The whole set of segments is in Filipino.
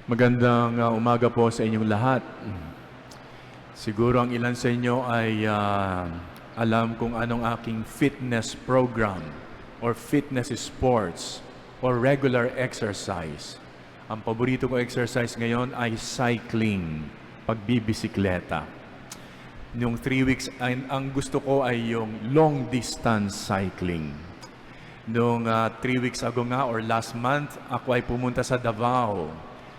Magandang umaga po sa inyong lahat. Siguro ang ilan sa inyo ay alam kung anong aking fitness program or fitness sports or regular exercise. Ang paborito ko exercise ngayon ay cycling, pagbibisikleta. Yung 3 weeks, ang gusto ko ay yung long distance cycling. Nung 3 weeks ago nga or last month, ako ay pumunta sa Davao.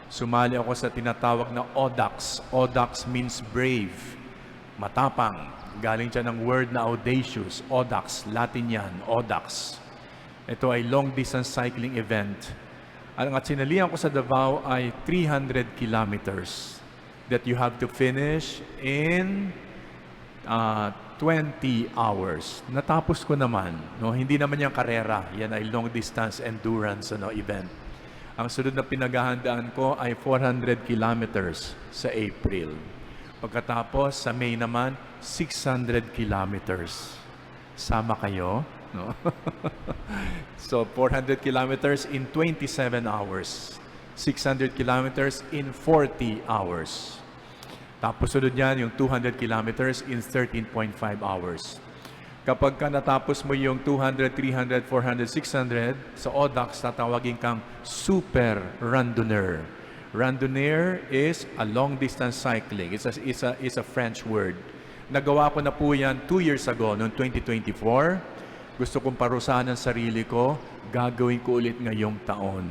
Sumali ako sa tinatawag na ODAX. ODAX means brave, matapang. Galing siya ng word na audacious. ODAX, Latin yan, ODAX. Ito ay long distance cycling event. Ang sinalihan ko sa Davao ay 300 kilometers that you have to finish in 20 hours. Natapos ko naman. No? Hindi naman yung karera. Yan ay long distance endurance event. Ang sunod na pinaghahandaan ko ay 400 kilometers sa April. Pagkatapos, sa May naman, 600 kilometers. Sama kayo? No? So, 400 kilometers in 27 hours. 600 kilometers in 40 hours. Tapos sunod yan, yung 200 kilometers in 13.5 hours. Kapag ka natapos mo yung 200, 300, 400, 600, sa ODAX, tatawagin kang super randonneur. Randonneur is a long-distance cycling. It's a French word. Nagawa ko na po yan 2 years ago, noong 2024. Gusto kong parusahan ang sarili ko, gagawin ko ulit ngayong taon.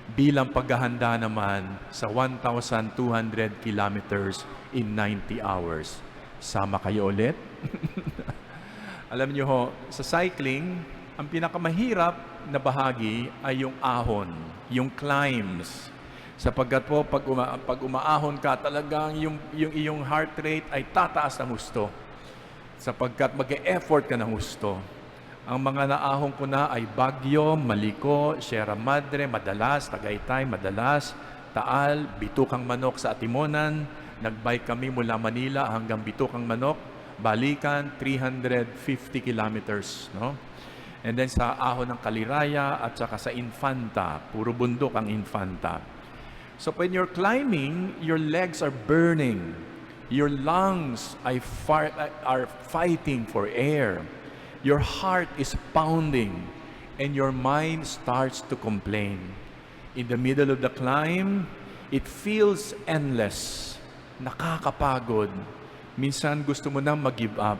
Bilang paghahanda naman sa 1,200 kilometers in 90 hours. Sama kayo ulit? Alam niyo ho, sa cycling, ang pinakamahirap na bahagi ay yung ahon, yung climbs. Sapagkat po, pag umaahon ka, talagang yung iyong heart rate ay tataas ng husto. Sapagkat mag-e-effort ka ng husto. Ang mga naahon ko na ay Baguio, Maliko, Sierra Madre, madalas, Tagaytay, madalas, Taal, Bitukang Manok sa Atimonan. Nag-bike kami mula Manila hanggang Bitukang Manok. Balikan, 350 kilometers, no? And then sa ahon ng Kaliraya at saka sa Infanta, puro bundok ang Infanta. So when you're climbing, your legs are burning. Your lungs are fighting for air. Your heart is pounding and your mind starts to complain. In the middle of the climb, it feels endless. Nakakapagod. Minsan gusto mo nang mag-give up.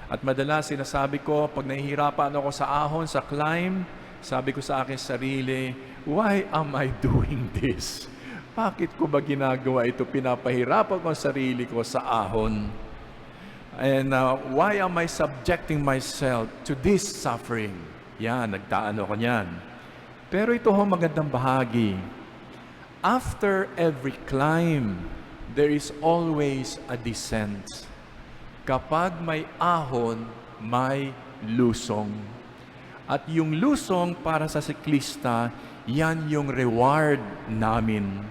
At madalas sinasabi ko, pag nahihirapan ako sa ahon, sa climb, sabi ko sa akin sarili, why am I doing this? Bakit ko ba ginagawa ito? Pinapahirapan ko ang sarili ko sa ahon. And why am I subjecting myself to this suffering? Yan, nagtaano ko niyan. Pero ito ho magandang bahagi. After every climb, there is always a descent. Kapag may ahon, may lusong. At yung lusong para sa siklista, yan yung reward namin.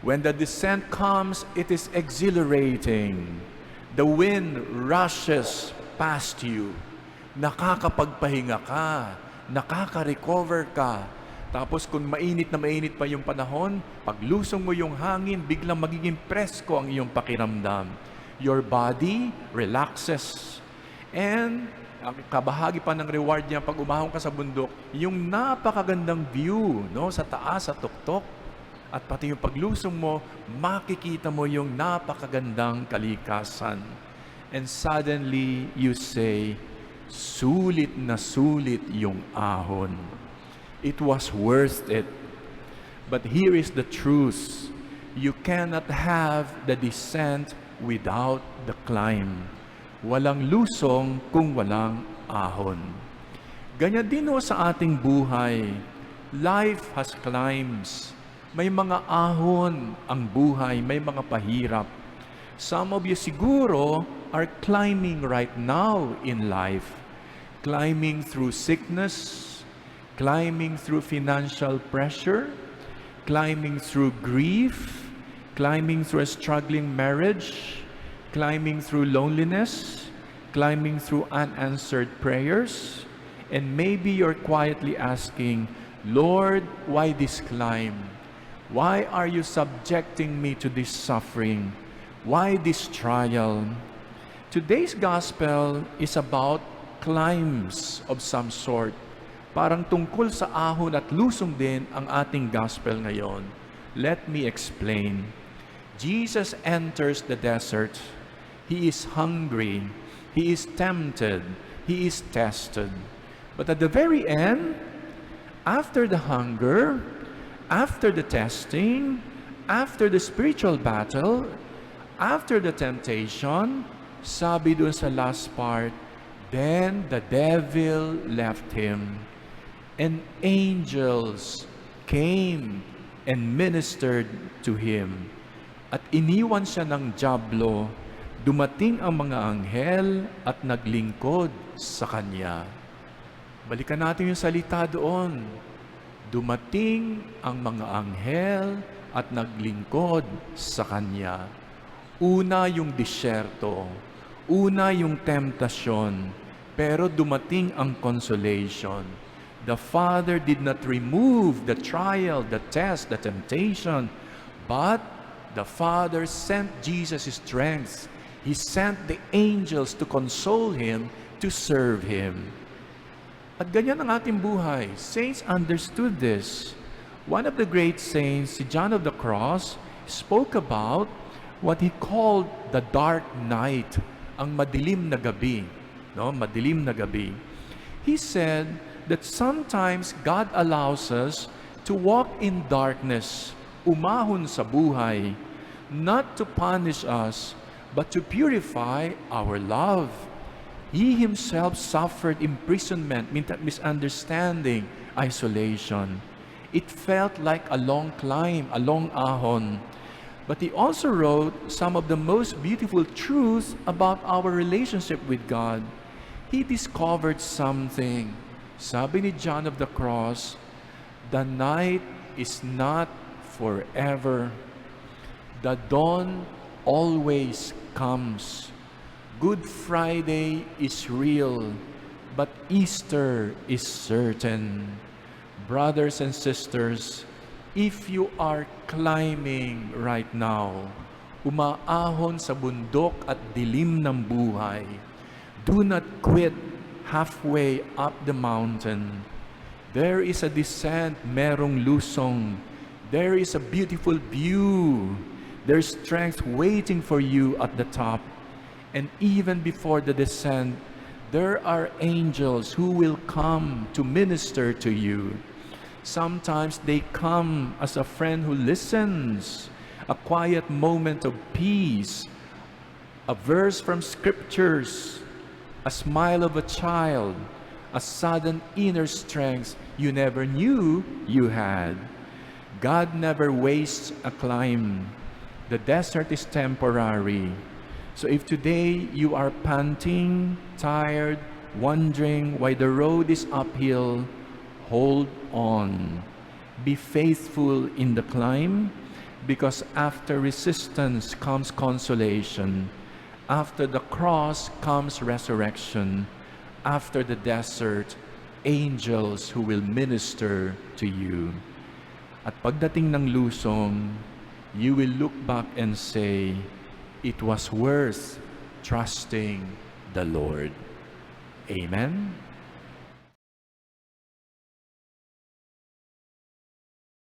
When the descent comes, it is exhilarating. The wind rushes past you. Nakakapagpahinga ka. Nakaka-recover ka. Tapos kung mainit na mainit pa yung panahon, pag lusong mo yung hangin, biglang magiging presko ang iyong pakiramdam. Your body relaxes. And ang kabahagi pa ng reward niya pag umahon ka sa bundok, yung napakagandang view, no, sa taas, sa tuktok. At pati yung paglusong mo, makikita mo yung napakagandang kalikasan. And suddenly you say, sulit na sulit yung ahon. It was worth it. But here is the truth. You cannot have the descent without the climb. Walang lusong kung walang ahon. Ganyan din o sa ating buhay. Life has climbs. May mga ahon ang buhay, may mga pahirap. Some of you siguro are climbing right now in life. Climbing through sickness, climbing through financial pressure, climbing through grief, climbing through a struggling marriage, climbing through loneliness, climbing through unanswered prayers, and maybe you're quietly asking, Lord, why this climb? Why are you subjecting me to this suffering? Why this trial? Today's gospel is about climbs of some sort. Parang tungkol sa ahon at lusong din ang ating gospel ngayon. Let me explain. Jesus enters the desert. He is hungry. He is tempted. He is tested. But at the very end, after the hunger, after the testing, after the spiritual battle, after the temptation, sabi doon sa last part, then the devil left him, and angels came and ministered to him. At iniwan siya ng dyablo, dumating ang mga anghel at naglingkod sa kanya. Balikan natin yung salita doon. Dumating ang mga anghel at naglingkod sa kanya. Una yung disyerto, una yung temptasyon, pero dumating ang consolation. The Father did not remove the trial, the test, the temptation, but the Father sent Jesus His strength. He sent the angels to console Him, to serve Him. At ganyan ang ating buhay. Saints understood this. One of the great saints, si John of the Cross, spoke about what he called the dark night, ang madilim na gabi. No? Madilim na gabi. He said that sometimes God allows us to walk in darkness, umahon sa buhay, not to punish us, but to purify our love. He Himself suffered imprisonment, misunderstanding, isolation. It felt like a long climb, a long ahon. But He also wrote some of the most beautiful truths about our relationship with God. He discovered something. Sabi ni John of the Cross, the night is not forever. The dawn always comes. Good Friday is real, but Easter is certain. Brothers and sisters, if you are climbing right now, umaahon sa bundok at dilim ng buhay, do not quit halfway up the mountain. There is a descent, merong lusong. There is a beautiful view. There's strength waiting for you at the top. And even before the descent, there are angels who will come to minister to you. Sometimes they come as a friend who listens, a quiet moment of peace, a verse from scriptures, a smile of a child, a sudden inner strength you never knew you had. God never wastes a climb. The desert is temporary. So if today you are panting, tired, wondering why the road is uphill, hold on. Be faithful in the climb, because after resistance comes consolation. After the cross comes resurrection. After the desert, angels who will minister to you. At pagdating ng lusong, you will look back and say, it was worth trusting the Lord. Amen.